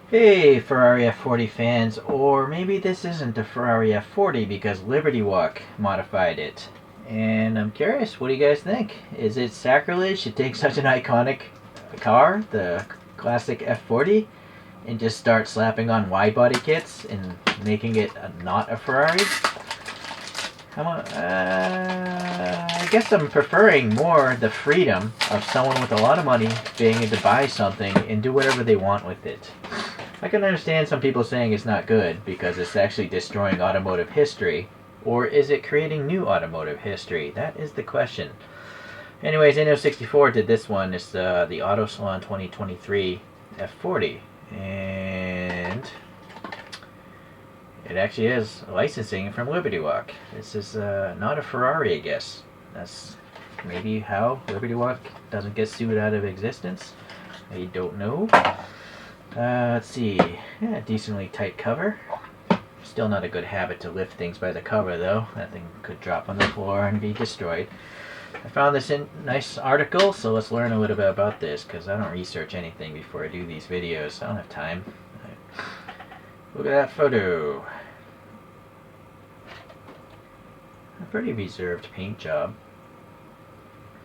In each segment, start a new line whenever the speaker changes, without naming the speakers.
Hey, Ferrari F40 fans, or maybe this isn't a Ferrari F40 because Liberty Walk modified it. And I'm curious, what do you guys think? Is it sacrilege to take such an iconic car, the classic F40, and just start slapping on wide body kits and making it not a Ferrari? I guess I'm preferring more the freedom of someone with a lot of money being able to buy something and do whatever they want with it. I can understand some people saying it's not good because it's actually destroying automotive history, or is it creating new automotive history? That is the question. Anyways, Inno64 did this one. It's the Auto Salon 2023 F40, and it actually is licensing from Liberty Walk. This is not a Ferrari, I guess. That's maybe how Liberty Walk doesn't get sued out of existence. I don't know. Let's see. Yeah, decently tight cover. Still not a good habit to lift things by the cover, though. That thing could drop on the floor and be destroyed. I found this nice article, so let's learn a little bit about this, because I don't research anything before I do these videos. I don't have time. Look at that photo. A pretty reserved paint job.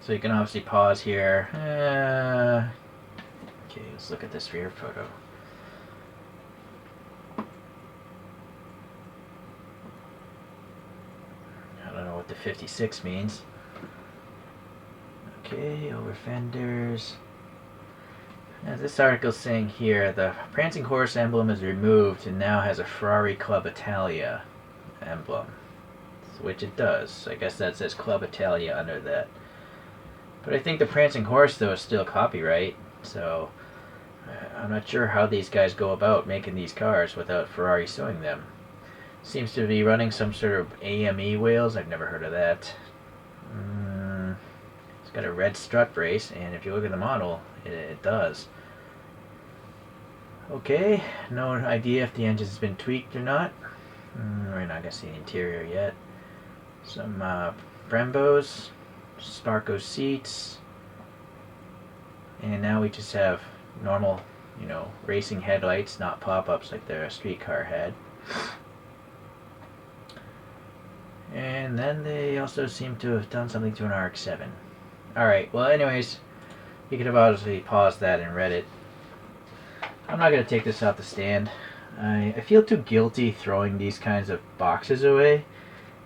So you can obviously pause here. Okay, let's look at this rear photo. I don't know what the 56 means. Okay, over fenders. As this article is saying here, the prancing horse emblem is removed and now has a Ferrari Club Italia emblem. Which it does. I guess that says Club Italia under that. But I think the prancing horse, though, is still copyright. So I'm not sure how these guys go about making these cars without Ferrari suing them. Seems to be running some sort of AME wheels. I've never heard of that. It's got a red strut brace, and if you look at the model, it does. Okay, no idea if the engine's been tweaked or not. We're not going to see the interior yet. Some Brembos, Sparco seats, and now we just have normal, racing headlights, not pop-ups like the streetcar had. And then they also seem to have done something to an RX-7. Alright, well anyways, you could have obviously paused that and read it. I'm not going to take this off the stand. I feel too guilty throwing these kinds of boxes away.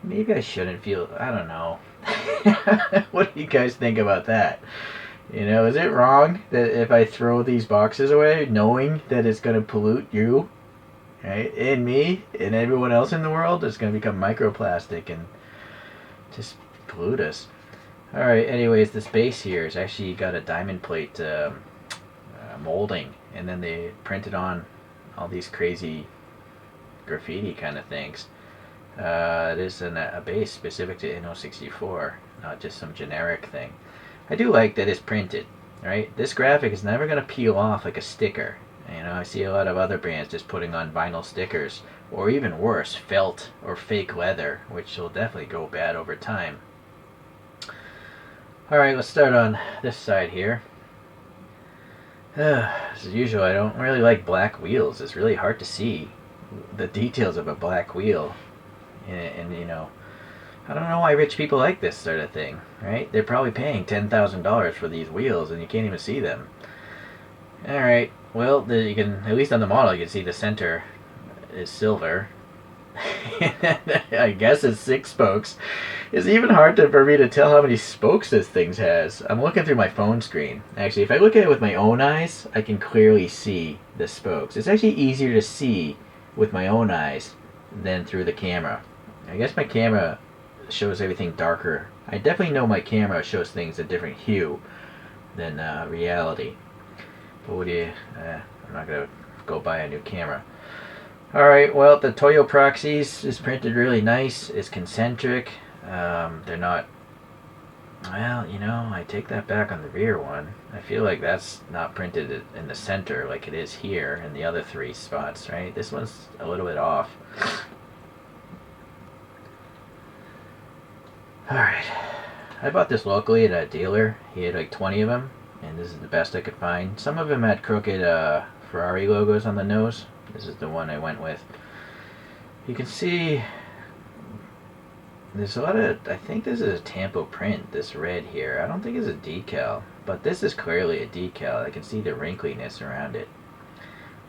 Maybe I shouldn't feel, I don't know. What do you guys think about that? Is it wrong that if I throw these boxes away knowing that it's going to pollute you, right, and me, and everyone else in the world, it's going to become microplastic and just pollute us. Alright, anyways, this base here has actually got a diamond plate molding, and then they printed on all these crazy graffiti kind of things. It is a base specific to Inno64, not just some generic thing. I do like that it's printed, right? This graphic is never going to peel off like a sticker. I see a lot of other brands just putting on vinyl stickers, or even worse, felt or fake leather, which will definitely go bad over time. Alright, let's start on this side here. As usual, I don't really like black wheels. It's really hard to see the details of a black wheel. And I don't know why rich people like this sort of thing, right? They're probably paying $10,000 for these wheels and you can't even see them. Alright, well, you can, at least on the model, you can see the center is silver. I guess it's 6 spokes. It's even hard for me to tell how many spokes this thing has. I'm looking through my phone screen. Actually, if I look at it with my own eyes, I can clearly see the spokes. It's actually easier to see with my own eyes than through the camera. I guess my camera shows everything darker. I definitely know my camera shows things a different hue than reality. But what do you... I'm not going to go buy a new camera. Alright, well, the Toyo Proxies is printed really nice. It's concentric. They're not... Well, I take that back on the rear one. I feel like that's not printed in the center like it is here in the other 3 spots, right? This one's a little bit off. Alright. I bought this locally at a dealer. He had like 20 of them, and this is the best I could find. Some of them had crooked Ferrari logos on the nose. This is the one I went with. You can see there's a lot of, I think this is a tampo print, this red here. I don't think it's a decal, but this is clearly a decal. I can see the wrinkliness around it.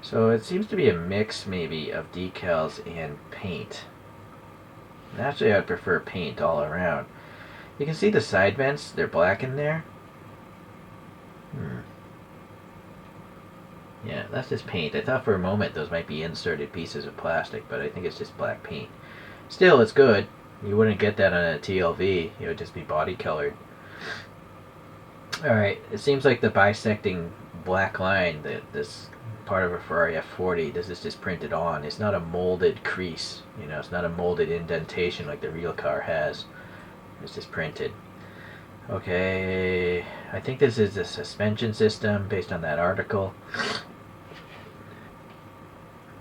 So it seems to be a mix maybe of decals and paint. Actually, I'd prefer paint all around. You can see the side vents, they're black in there. Yeah, that's just paint. I thought for a moment those might be inserted pieces of plastic, but I think it's just black paint. Still, it's good. You wouldn't get that on a TLV. It would just be body colored. Alright, it seems like the bisecting black line, this part of a Ferrari F40, this is just printed on. It's not a molded crease. You know, it's not a molded indentation like the real car has. It's just printed. Okay, I think this is a suspension system based on that article.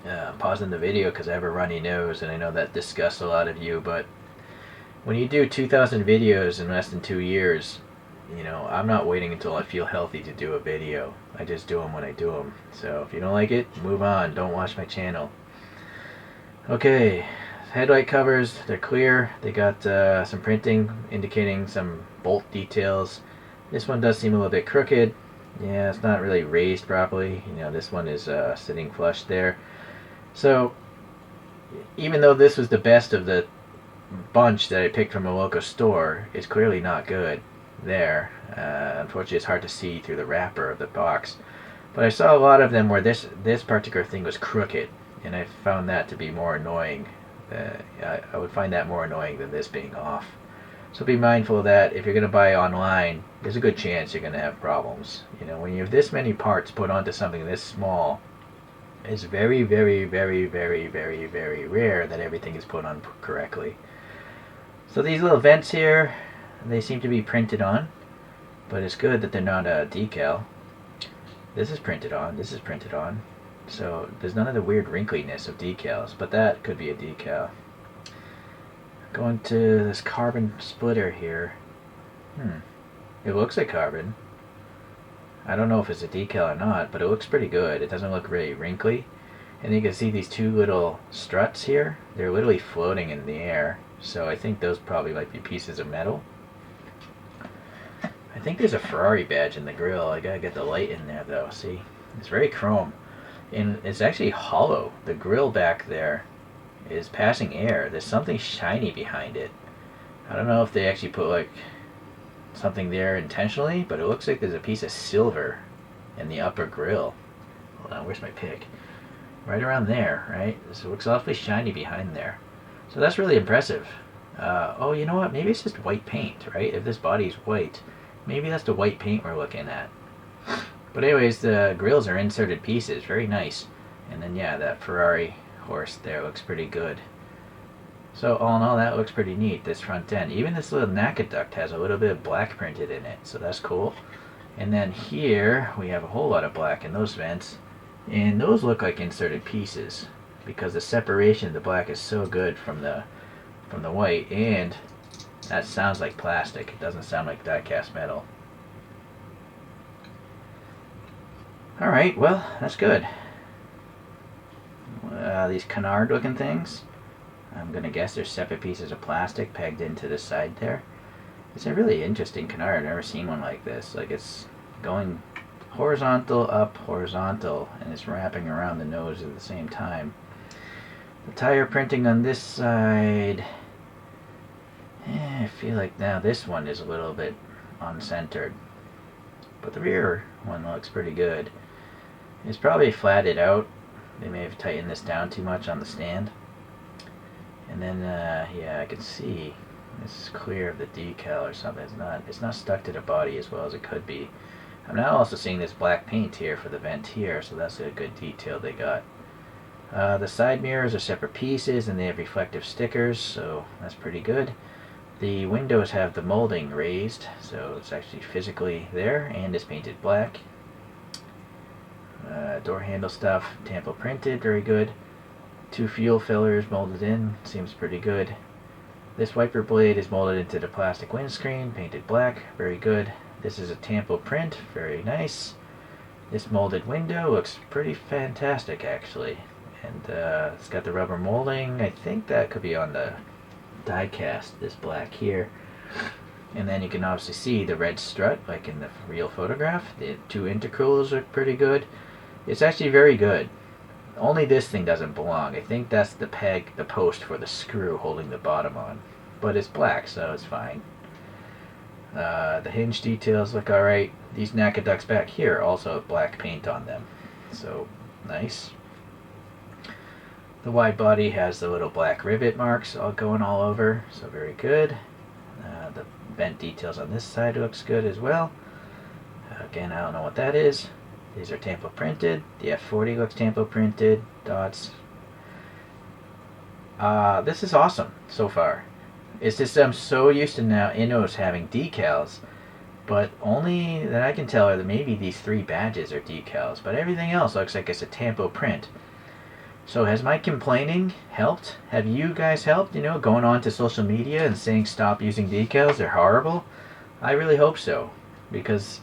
I'm pausing the video because I have a runny nose, and I know that disgusts a lot of you, but when you do 2,000 videos in less than 2 years, you know, I'm not waiting until I feel healthy to do a video. I just do them when I do them. So if you don't like it, move on. Don't watch my channel. Okay, headlight covers, they're clear. They got some printing indicating some bolt details. This one does seem a little bit crooked. Yeah, it's not really raised properly. You know, this one is sitting flush there. So even though this was the best of the bunch that I picked from a local store, it's clearly not good there. Unfortunately, it's hard to see through the wrapper of the box. But I saw a lot of them where this particular thing was crooked, and I found that to be more annoying. I would find that more annoying than this being off. So be mindful of that. If you're going to buy online, there's a good chance you're going to have problems. You know, when you have this many parts put onto something this small, it's very, very, very, very, very, very rare that everything is put on correctly. So these little vents here, they seem to be printed on, but it's good that they're not a decal. This is printed on, this is printed on. So there's none of the weird wrinkliness of decals, but that could be a decal. Going to this carbon splitter here. It looks like carbon. I don't know if it's a decal or not, but it looks pretty good. It doesn't look very wrinkly. And you can see these two little struts here. They're literally floating in the air. So I think those probably might be pieces of metal. I think there's a Ferrari badge in the grill. I gotta get the light in there though. See? It's very chrome. And it's actually hollow. The grill back there is passing air. There's something shiny behind it. I don't know if they actually put like something there intentionally, but it looks like there's a piece of silver in the upper grill. Hold on, where's my pick? Right around there, right? So it looks awfully shiny behind there. So that's really impressive. Oh, you know what? Maybe it's just white paint, right? If this body is white, maybe that's the white paint we're looking at. But anyways, the grills are inserted pieces. Very nice. And then, yeah, that Ferrari horse there looks pretty good. So all in all, that looks pretty neat, this front end. Even this little NACA duct has a little bit of black printed in it, so that's cool. And then here, we have a whole lot of black in those vents. And those look like inserted pieces, because the separation of the black is so good from the white, and that sounds like plastic. It doesn't sound like die-cast metal. Alright, well, that's good. These canard looking things, I'm gonna guess they're separate pieces of plastic pegged into the side there. It's a really interesting canard. I've never seen one like this. Like, it's going horizontal, up, horizontal, and it's wrapping around the nose at the same time. The tire printing on this side, I feel like now this one is a little bit uncentered, but the rear one looks pretty good. It's probably flatted out. They may have tightened this down too much on the stand. And then, yeah, I can see this is clear of the decal or something. It's not stuck to the body as well as it could be. I'm now also seeing this black paint here for the vent here, so that's a good detail they got. The side mirrors are separate pieces, and they have reflective stickers, so that's pretty good. The windows have the molding raised, so it's actually physically there, and it's painted black. Door handle stuff, tampo printed, very good. 2 fuel fillers molded in, seems pretty good. This wiper blade is molded into the plastic windscreen, painted black, very good. This is a tampo print, very nice. This molded window looks pretty fantastic actually. And it's got the rubber molding. I think that could be on the die cast, this black here. And then you can obviously see the red strut like in the real photograph. The two intercoolers look pretty good. It's actually very good. Only this thing doesn't belong. I think that's the peg, the post for the screw holding the bottom on. But it's black, so it's fine. The hinge details look alright. These NACA ducts back here also have black paint on them. So, nice. The wide body has the little black rivet marks all going all over, so very good. The bent details on this side looks good as well. Again, I don't know what that is. These are tampo printed. The F40 looks tampo printed. Dots. This is awesome so far. It's just I'm so used to now Innos having decals, but only that I can tell are that maybe these 3 badges are decals, but everything else looks like it's a tampo print. So has my complaining helped? Have you guys helped? You know, going on to social media and saying stop using decals, they're horrible? I really hope so, because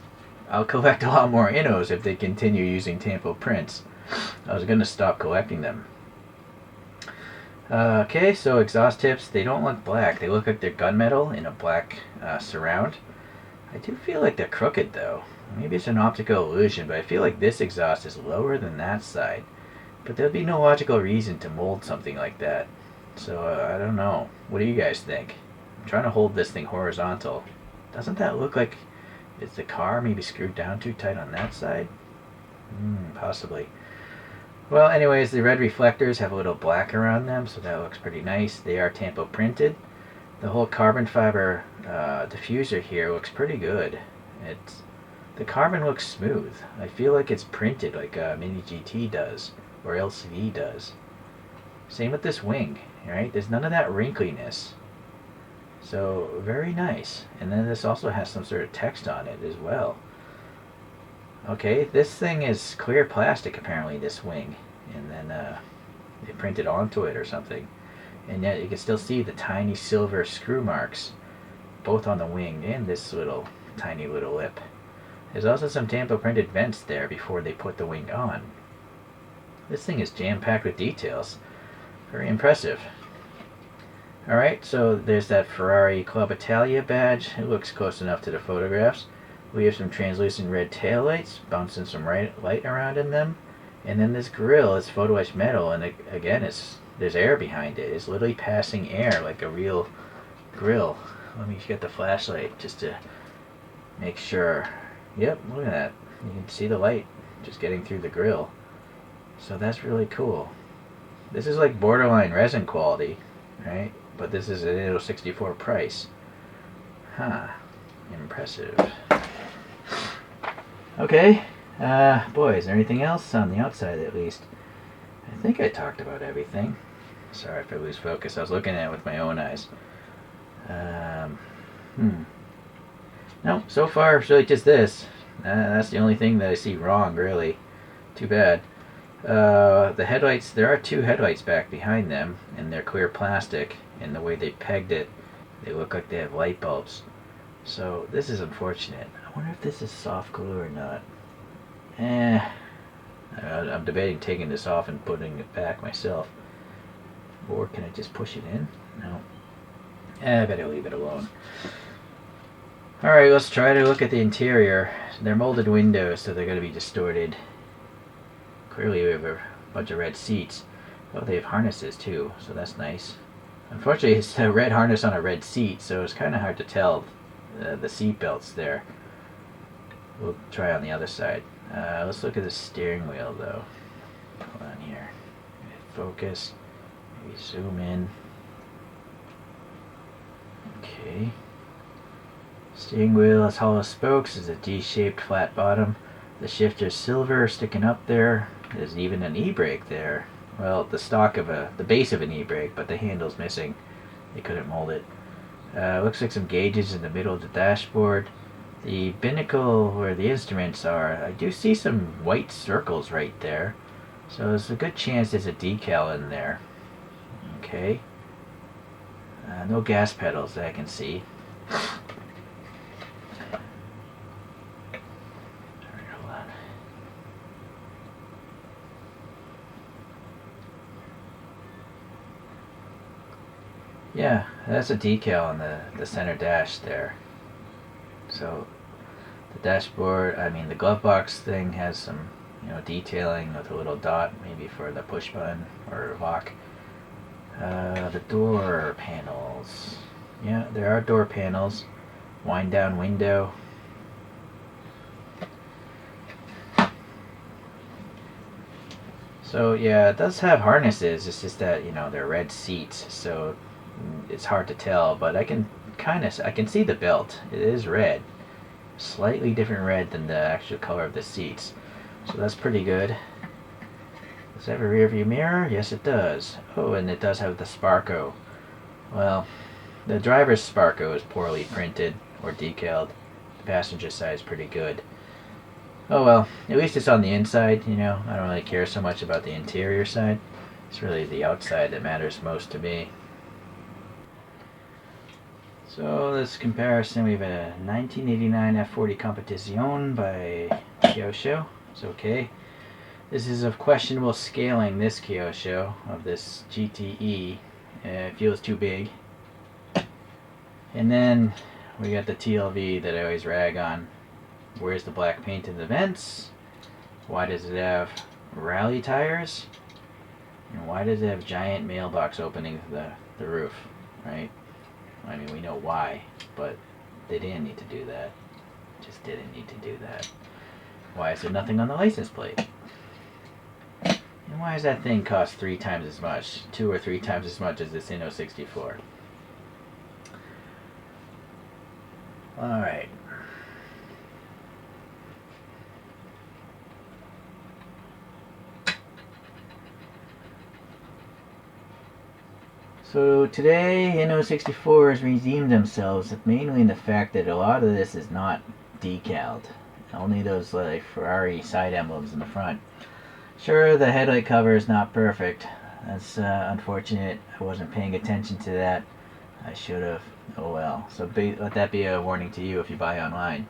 I'll collect a lot more Innos if they continue using tampo prints. I was going to stop collecting them. Okay, so exhaust tips, they don't look black. They look like they're gunmetal in a black surround. I do feel like they're crooked though. Maybe it's an optical illusion, but I feel like this exhaust is lower than that side. But there'd be no logical reason to mold something like that. So, I don't know. What do you guys think? I'm trying to hold this thing horizontal. Doesn't that look like it's the car maybe screwed down too tight on that side? Possibly. Well, anyways, the red reflectors have a little black around them, so that looks pretty nice. They are tampo printed. The whole carbon fiber diffuser here looks pretty good. The carbon looks smooth. I feel like it's printed like a Mini GT does. Or LCD does. Same with this wing, right? There's none of that wrinkliness. So, very nice. And then this also has some sort of text on it as well. Okay, this thing is clear plastic apparently, this wing. And then they printed onto it or something. And yet you can still see the tiny silver screw marks, both on the wing and this little tiny little lip. There's also some tampo printed vents there before they put the wing on. This thing is jam-packed with details. Very impressive. Alright, so there's that Ferrari Club Italia badge. It looks close enough to the photographs. We have some translucent red taillights, bouncing some light around in them. And then this grill is photo etched metal, and again, there's air behind it. It's literally passing air like a real grill. Let me get the flashlight just to make sure. Yep, look at that. You can see the light just getting through the grill. So that's really cool. This is like borderline resin quality, right? But this is an Inno64 price. Huh. Impressive. Okay. Boy, is there anything else on the outside at least? I think I talked about everything. Sorry if I lose focus. I was looking at it with my own eyes. No, so far it's really just this. That's the only thing that I see wrong, really. Too bad. The headlights, there are 2 headlights back behind them, and they're clear plastic, and the way they pegged it, they look like they have light bulbs. So this is unfortunate. I wonder if this is soft glue or not. I'm debating taking this off and putting it back myself. Or can I just push it in? No. I better leave it alone. Alright, let's try to look at the interior. They're molded windows, so they're going to be distorted. Clearly we have a bunch of red seats. Oh, they have harnesses too, so that's nice. Unfortunately, it's a red harness on a red seat, so it's kind of hard to tell the seat belts there. We'll try on the other side. Let's look at the steering wheel though. Hold on here. Focus. Maybe zoom in. Okay. Steering wheel has hollow spokes. Is a D-shaped flat bottom. The shifter's silver sticking up there. There's even an e-brake there. Well, the base of an e-brake, but the handle's missing. They couldn't mold it. Looks like some gauges in the middle of the dashboard. The binnacle where the instruments are, I do see some white circles right there. So there's a good chance there's a decal in there. Okay. No gas pedals that I can see. Yeah, that's a decal on the center dash there. So the dashboard, I mean the glove box thing has some, you know, detailing with a little dot maybe for the push button or lock. The door panels. Yeah, there are door panels. Wind down window. So yeah, it does have harnesses. It's just that, you know, they're red seats, so it's hard to tell. But I can I can see the belt. It is red, slightly different red than the actual color of the seats. So that's pretty good. Does it have a rear view mirror? Yes, it does. Oh, and it does have the Sparko. Well, the driver's Sparko is poorly printed or decaled. The passenger side is pretty good. Oh well, at least it's on the inside, you know. I don't really care so much about the interior side. It's really the outside that matters most to me. So this comparison, we have a 1989 F40 Competizione by Kyosho. It's okay. This is of questionable scaling, this Kyosho, of this GTE. It feels too big. And then we got the TLV that I always rag on. Where's the black paint in the vents? Why does it have rally tires? And why does it have giant mailbox openings to the roof, right? I mean, we know why, but they didn't need to do that. Just didn't need to do that. Why is there nothing on the license plate? And why does that thing cost 3 times as much, 2 or 3 times as much as this Inno64? Alright. So today, Inno64 has redeemed themselves, mainly in the fact that a lot of this is not decaled. Only those like Ferrari side emblems in the front. Sure, the headlight cover is not perfect. That's unfortunate. I wasn't paying attention to that. I should have. Oh well. So let that be a warning to you if you buy online.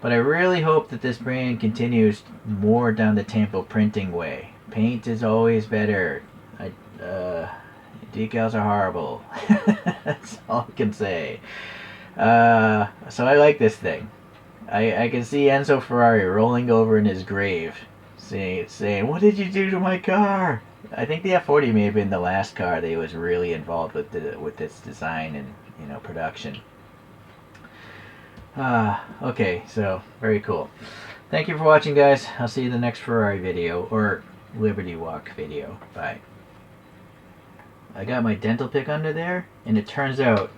But I really hope that this brand continues more down the tampo printing way. Paint is always better. Decals are horrible. That's all I can say. So I like this thing. I can see Enzo Ferrari rolling over in his grave, saying, "What did you do to my car?" I think the F40 may have been the last car that he was really involved with its design and, you know, production. Okay, so very cool. Thank you for watching, guys. I'll see you in the next Ferrari video or Liberty Walk video. Bye. I got my dental pick under there, and it turns out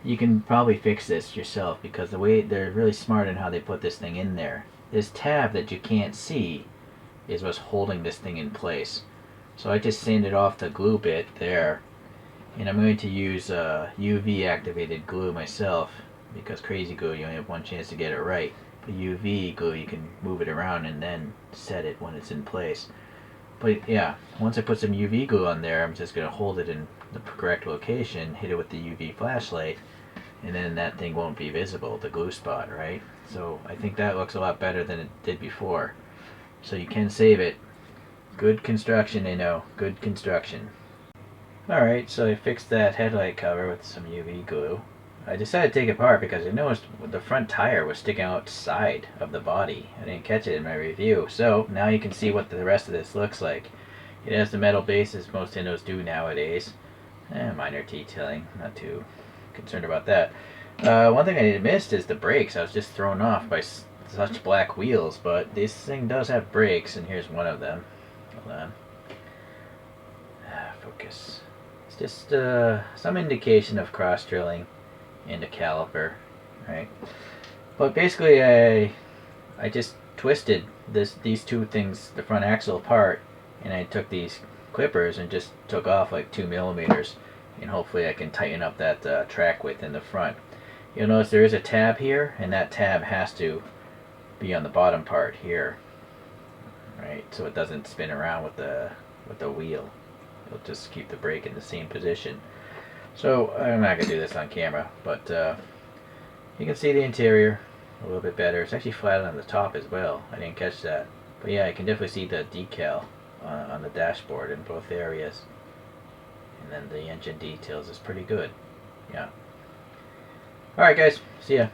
you can probably fix this yourself because the way they're really smart in how they put this thing in there. This tab that you can't see is what's holding this thing in place. So I just sanded off the glue bit there, and I'm going to use UV activated glue myself because crazy glue you only have one chance to get it right. But UV glue you can move it around and then set it when it's in place. But yeah, once I put some UV glue on there, I'm just going to hold it in the correct location, hit it with the UV flashlight, and then that thing won't be visible, the glue spot, right? So I think that looks a lot better than it did before. So you can save it. Good construction, Inno. Good construction. Alright, so I fixed that headlight cover with some UV glue. I decided to take it apart because I noticed the front tire was sticking outside of the body. I didn't catch it in my review. So now you can see what the rest of this looks like. It has the metal base as most Innos do nowadays. Minor detailing, not too concerned about that. One thing I missed is the brakes. I was just thrown off by such black wheels, but this thing does have brakes, and here's one of them. Hold on. Focus. It's just some indication of cross drilling and a caliper, right? But basically I just twisted these two things, the front axle apart, and I took these clippers and just took off like 2 millimeters, and hopefully I can tighten up that track width in the front. You'll notice there is a tab here, and that tab has to be on the bottom part here, right? So it doesn't spin around with the wheel. It'll just keep the brake in the same position. So I'm not going to do this on camera, but you can see the interior a little bit better. It's actually flat on the top as well. I didn't catch that. But yeah, I can definitely see the decal on the dashboard in both areas. and then the engine details is pretty good. Yeah. Alright guys, see ya.